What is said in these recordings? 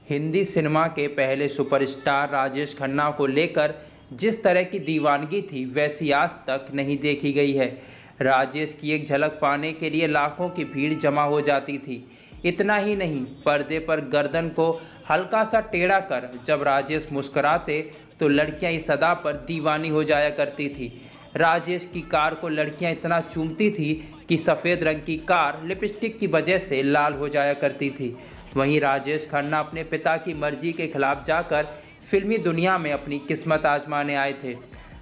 Hindi cinema के पहले superstar Rajesh Khanna को लेकर जिस तरह की दीवानगी थी वैसी आज तक नहीं देखी गई है। राजेश की एक झलक पाने के लिए लाखों की भीड़ जमा हो जाती थी। इतना ही नहीं, पर्दे पर गर्दन को हल्का सा टेढ़ा कर जब राजेश मुस्कुराते तो लड़कियां इस अदा पर दीवानी हो जाया करती थी। राजेश की कार को लड़कियां इतना चूमती थी कि सफ़ेद रंग की कार लिपस्टिक की वजह से लाल हो जाया करती थी। वहीं राजेश खन्ना अपने पिता की मर्जी के खिलाफ जाकर फिल्मी दुनिया में अपनी किस्मत आजमाने आए थे।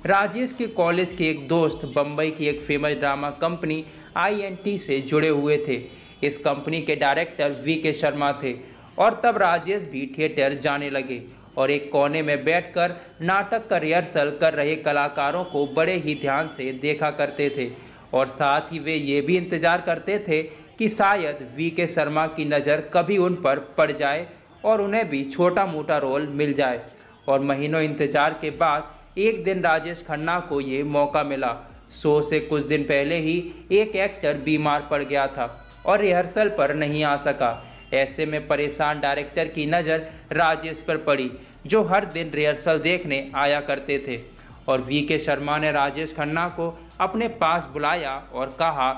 राजेश के कॉलेज के एक दोस्त बम्बई की एक फेमस ड्रामा कंपनी INT से जुड़े हुए थे। इस कंपनी के डायरेक्टर VK शर्मा थे और तब राजेश भी थिएटर जाने लगे और एक कोने में बैठकर नाटक का रिहर्सल कर रहे कलाकारों को बड़े ही ध्यान से देखा करते थे और साथ ही वे ये भी इंतज़ार करते थे कि शायद VK शर्मा की नज़र कभी उन पर पड़ जाए और उन्हें भी छोटा मोटा रोल मिल जाए। और महीनों इंतजार के बाद एक दिन राजेश खन्ना को ये मौका मिला। शो से कुछ दिन पहले ही एक एक्टर बीमार पड़ गया था और रिहर्सल पर नहीं आ सका। ऐसे में परेशान डायरेक्टर की नज़र राजेश पर पड़ी, जो हर दिन रिहर्सल देखने आया करते थे। और VK शर्मा ने राजेश खन्ना को अपने पास बुलाया और कहा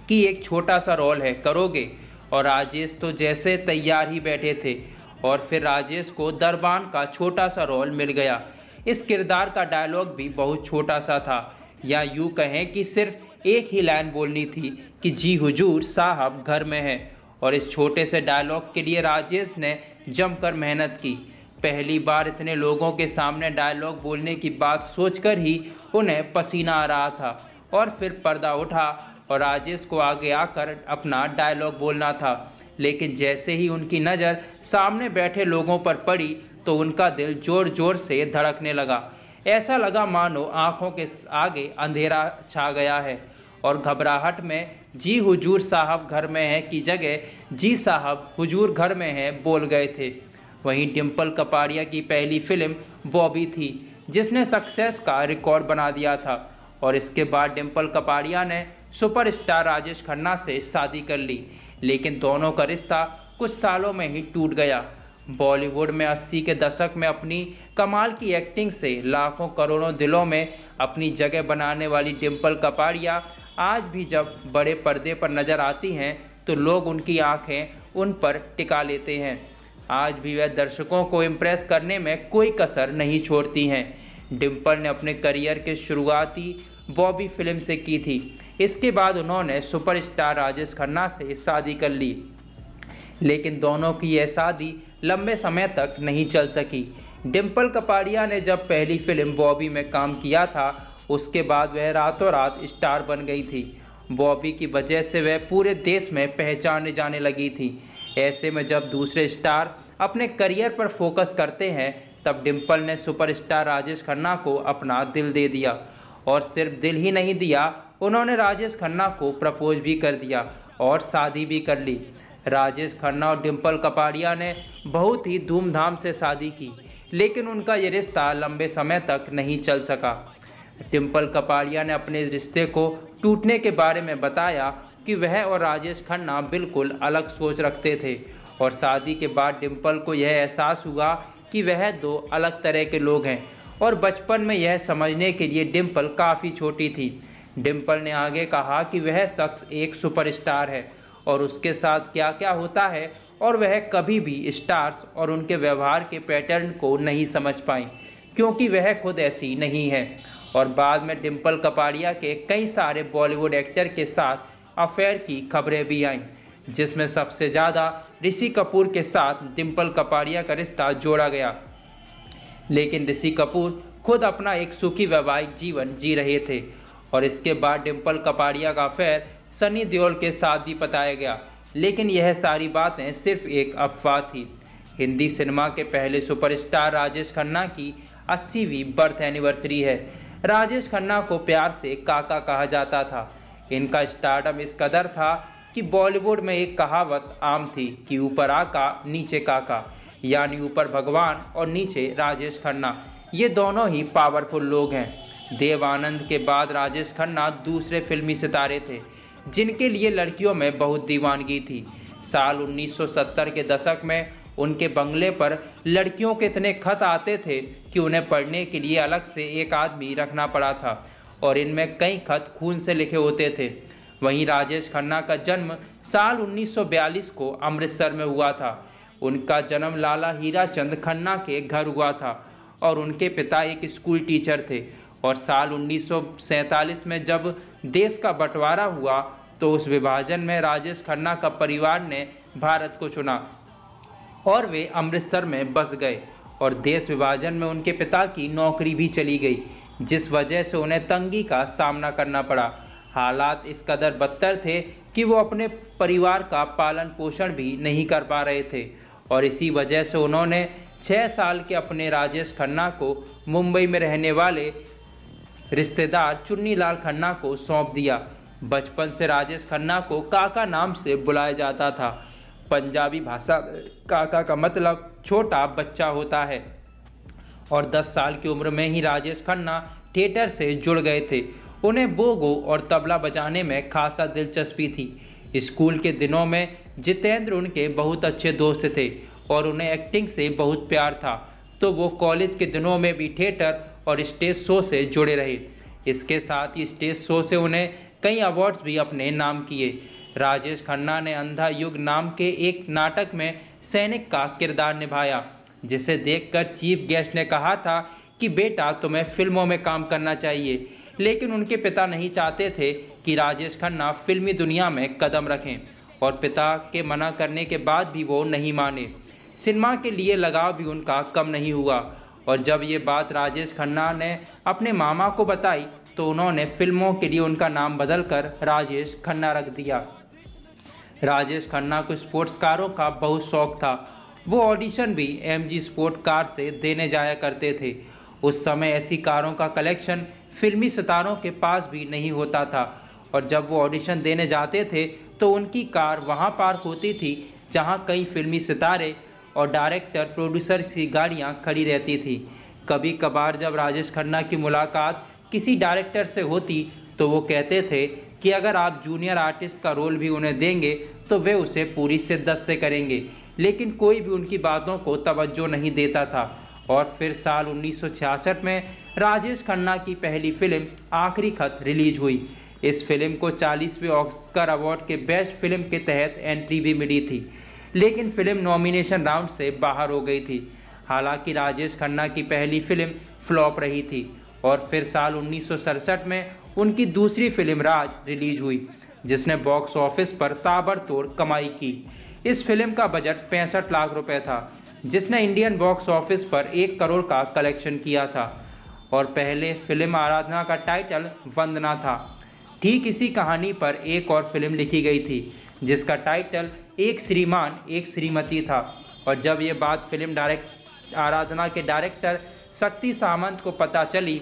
कि एक छोटा सा रोल है, करोगे? और राजेश तो जैसे तैयार ही बैठे थे और फिर राजेश को दरबान का छोटा सा रोल मिल गया। इस किरदार का डायलॉग भी बहुत छोटा सा था, या यूँ कहें कि सिर्फ एक ही लाइन बोलनी थी कि जी हुजूर साहब घर में है। और इस छोटे से डायलॉग के लिए राजेश ने जमकर मेहनत की। पहली बार इतने लोगों के सामने डायलॉग बोलने की बात सोचकर ही उन्हें पसीना आ रहा था। और फिर पर्दा उठा और राजेश को आगे आकर अपना डायलॉग बोलना था। लेकिन जैसे ही उनकी नज़र सामने बैठे लोगों पर पड़ी तो उनका दिल जोर जोर से धड़कने लगा। ऐसा लगा मानो आंखों के आगे अंधेरा छा गया है और घबराहट में जी हुजूर साहब घर में है की जगह जी साहब हुजूर घर में है बोल गए थे। वहीं डिम्पल कपाड़िया की पहली फिल्म बॉबी थी, जिसने सक्सेस का रिकॉर्ड बना दिया था। और इसके बाद डिम्पल कपाड़िया ने सुपरस्टार राजेश खन्ना से शादी कर ली, लेकिन दोनों का रिश्ता कुछ सालों में ही टूट गया। बॉलीवुड में 80 के दशक में अपनी कमाल की एक्टिंग से लाखों करोड़ों दिलों में अपनी जगह बनाने वाली डिम्पल कपाड़िया आज भी जब बड़े पर्दे पर नजर आती हैं तो लोग उनकी आंखें उन पर टिका लेते हैं। आज भी वह दर्शकों को इम्प्रेस करने में कोई कसर नहीं छोड़ती हैं। डिम्पल ने अपने करियर के शुरुआती बॉबी फिल्म से की थी। इसके बाद उन्होंने सुपरस्टार राजेश खन्ना से शादी कर ली, लेकिन दोनों की यह शादी लंबे समय तक नहीं चल सकी। डिम्पल कपाड़िया ने जब पहली फिल्म बॉबी में काम किया था, उसके बाद वह रातों रात स्टार बन गई थी। बॉबी की वजह से वह पूरे देश में पहचाने जाने लगी थी। ऐसे में जब दूसरे स्टार अपने करियर पर फोकस करते हैं, तब डिम्पल ने सुपरस्टार राजेश खन्ना को अपना दिल दे दिया। और सिर्फ दिल ही नहीं दिया, उन्होंने राजेश खन्ना को प्रपोज भी कर दिया और शादी भी कर ली। राजेश खन्ना और डिम्पल कपाड़िया ने बहुत ही धूमधाम से शादी की, लेकिन उनका ये रिश्ता लंबे समय तक नहीं चल सका। डिम्पल कपाड़िया ने अपने इस रिश्ते को टूटने के बारे में बताया कि वह और राजेश खन्ना बिल्कुल अलग सोच रखते थे और शादी के बाद डिम्पल को यह एहसास हुआ कि वह दो अलग तरह के लोग हैं। और बचपन में यह समझने के लिए डिम्पल काफ़ी छोटी थी। डिम्पल ने आगे कहा कि वह शख्स एक सुपरस्टार है और उसके साथ क्या क्या होता है, और वह कभी भी स्टार्स और उनके व्यवहार के पैटर्न को नहीं समझ पाई, क्योंकि वह खुद ऐसी नहीं है। और बाद में डिम्पल कपाड़िया के कई सारे बॉलीवुड एक्टर के साथ अफेयर की खबरें भी आईं, जिसमें सबसे ज़्यादा ऋषि कपूर के साथ डिम्पल कपाड़िया का रिश्ता जोड़ा गया। लेकिन ऋषि कपूर खुद अपना एक सुखी वैवाहिक जीवन जी रहे थे। और इसके बाद डिम्पल कपाड़िया का अफेयर सनी देओल के साथ भी बताया गया, लेकिन यह सारी बातें सिर्फ एक अफवाह थी। हिंदी सिनेमा के पहले सुपरस्टार राजेश खन्ना की 80वीं बर्थ एनिवर्सरी है। राजेश खन्ना को प्यार से काका कहा जाता था। इनका स्टारडम इस कदर था कि बॉलीवुड में एक कहावत आम थी कि ऊपर आका नीचे काका, यानी ऊपर भगवान और नीचे राजेश खन्ना। ये दोनों ही पावरफुल लोग हैं। देव आनंद के बाद राजेश खन्ना दूसरे फिल्मी सितारे थे जिनके लिए लड़कियों में बहुत दीवानगी थी। साल 1970 के दशक में उनके बंगले पर लड़कियों के इतने खत आते थे कि उन्हें पढ़ने के लिए अलग से एक आदमी रखना पड़ा था और इनमें कई खत खून से लिखे होते थे। वहीं राजेश खन्ना का जन्म साल 1942 को अमृतसर में हुआ था। उनका जन्म लाला हीराचंद खन्ना के घर हुआ था और उनके पिता एक स्कूल टीचर थे। और साल 1947 में जब देश का बंटवारा हुआ तो उस विभाजन में राजेश खन्ना का परिवार ने भारत को चुना और वे अमृतसर में बस गए और देश विभाजन में उनके पिता की नौकरी भी चली गई, जिस वजह से उन्हें तंगी का सामना करना पड़ा। हालात इस कदर बदतर थे कि वो अपने परिवार का पालन पोषण भी नहीं कर पा रहे थे और इसी वजह से उन्होंने 6 साल के अपने राजेश खन्ना को मुंबई में रहने वाले रिश्तेदार चुन्नीलाल खन्ना को सौंप दिया। बचपन से राजेश खन्ना को काका नाम से बुलाया जाता था। पंजाबी भाषा में काका का मतलब छोटा बच्चा होता है और 10 साल की उम्र में ही राजेश खन्ना थिएटर से जुड़ गए थे। उन्हें बोगो और तबला बजाने में खासा दिलचस्पी थी। स्कूल के दिनों में जितेंद्र उनके बहुत अच्छे दोस्त थे और उन्हें एक्टिंग से बहुत प्यार था, तो वो कॉलेज के दिनों में भी थिएटर और स्टेज शो से जुड़े रहे। इसके साथ ही स्टेज शो से उन्हें कई अवार्ड्स भी अपने नाम किए। राजेश खन्ना ने अंधा युग नाम के एक नाटक में सैनिक का किरदार निभाया, जिसे देखकर चीफ गेस्ट ने कहा था कि बेटा तुम्हें फिल्मों में काम करना चाहिए, लेकिन उनके पिता नहीं चाहते थे कि राजेश खन्ना फिल्मी दुनिया में कदम रखें और पिता के मना करने के बाद भी वो नहीं माने। सिनेमा के लिए लगाव भी उनका कम नहीं हुआ और जब ये बात राजेश खन्ना ने अपने मामा को बताई तो उन्होंने फिल्मों के लिए उनका नाम बदलकर राजेश खन्ना रख दिया। राजेश खन्ना को स्पोर्ट्स कारों का बहुत शौक था। वो ऑडिशन भी MG स्पोर्ट कार से देने जाया करते थे। उस समय ऐसी कारों का कलेक्शन फिल्मी सितारों के पास भी नहीं होता था और जब वो ऑडिशन देने जाते थे तो उनकी कार वहाँ पार्क होती थी जहाँ कई फिल्मी सितारे और डायरेक्टर प्रोड्यूसर की गाड़ियाँ खड़ी रहती थी। कभी कभार जब राजेश खन्ना की मुलाकात किसी डायरेक्टर से होती तो वो कहते थे कि अगर आप जूनियर आर्टिस्ट का रोल भी उन्हें देंगे तो वे उसे पूरी शिद्दत से करेंगे, लेकिन कोई भी उनकी बातों को तवज्जो नहीं देता था। और फिर साल 1966 में राजेश खन्ना की पहली फिल्म आखिरी खत रिलीज हुई। इस फिल्म को 40वें ऑस्कर अवार्ड के बेस्ट फिल्म के तहत एंट्री भी मिली थी, लेकिन फिल्म नॉमिनेशन राउंड से बाहर हो गई थी। हालांकि राजेश खन्ना की पहली फिल्म फ्लॉप रही थी और फिर साल 1967 में उनकी दूसरी फिल्म राज रिलीज हुई, जिसने बॉक्स ऑफिस पर ताबड़तोड़ कमाई की। इस फिल्म का बजट 65 लाख रुपए था, जिसने इंडियन बॉक्स ऑफिस पर 1 करोड़ का कलेक्शन किया था और पहले फिल्म आराधना का टाइटल वंदना था। ठीक इसी कहानी पर एक और फिल्म लिखी गई थी जिसका टाइटल एक श्रीमान एक श्रीमती था और जब ये बात फिल्म आराधना के डायरेक्टर शक्ति सामंत को पता चली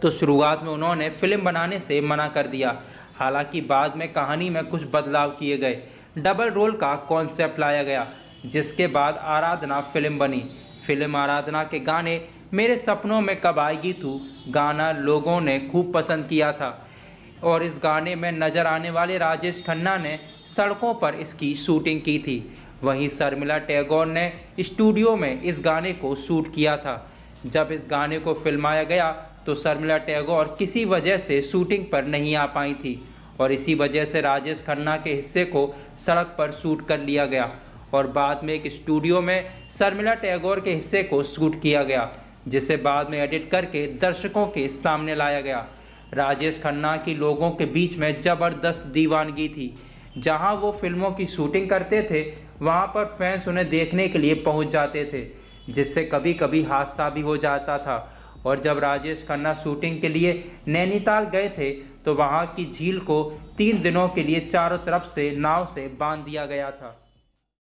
तो शुरुआत में उन्होंने फिल्म बनाने से मना कर दिया। हालांकि बाद में कहानी में कुछ बदलाव किए गए, डबल रोल का कॉन्सेप्ट लाया गया, जिसके बाद आराधना फिल्म बनी। फिल्म आराधना के गाने मेरे सपनों में कब आएगी तू गाना लोगों ने खूब पसंद किया था और इस गाने में नजर आने वाले राजेश खन्ना ने सड़कों पर इसकी शूटिंग की थी। वहीं शर्मिला टैगोर ने स्टूडियो में इस गाने को शूट किया था। जब इस गाने को फिल्माया गया तो शर्मिला टैगोर किसी वजह से शूटिंग पर नहीं आ पाई थी और इसी वजह से राजेश खन्ना के हिस्से को सड़क पर शूट कर लिया गया और बाद में एक स्टूडियो में शर्मिला टैगोर के हिस्से को शूट किया गया, जिसे बाद में एडिट करके दर्शकों के सामने लाया गया। राजेश खन्ना की लोगों के बीच में ज़बरदस्त दीवानगी थी। जहां वो फिल्मों की शूटिंग करते थे वहां पर फैंस उन्हें देखने के लिए पहुंच जाते थे, जिससे कभी कभी हादसा भी हो जाता था। और जब राजेश खन्ना शूटिंग के लिए नैनीताल गए थे तो वहां की झील को 3 दिनों के लिए चारों तरफ से नाव से बांध दिया गया था।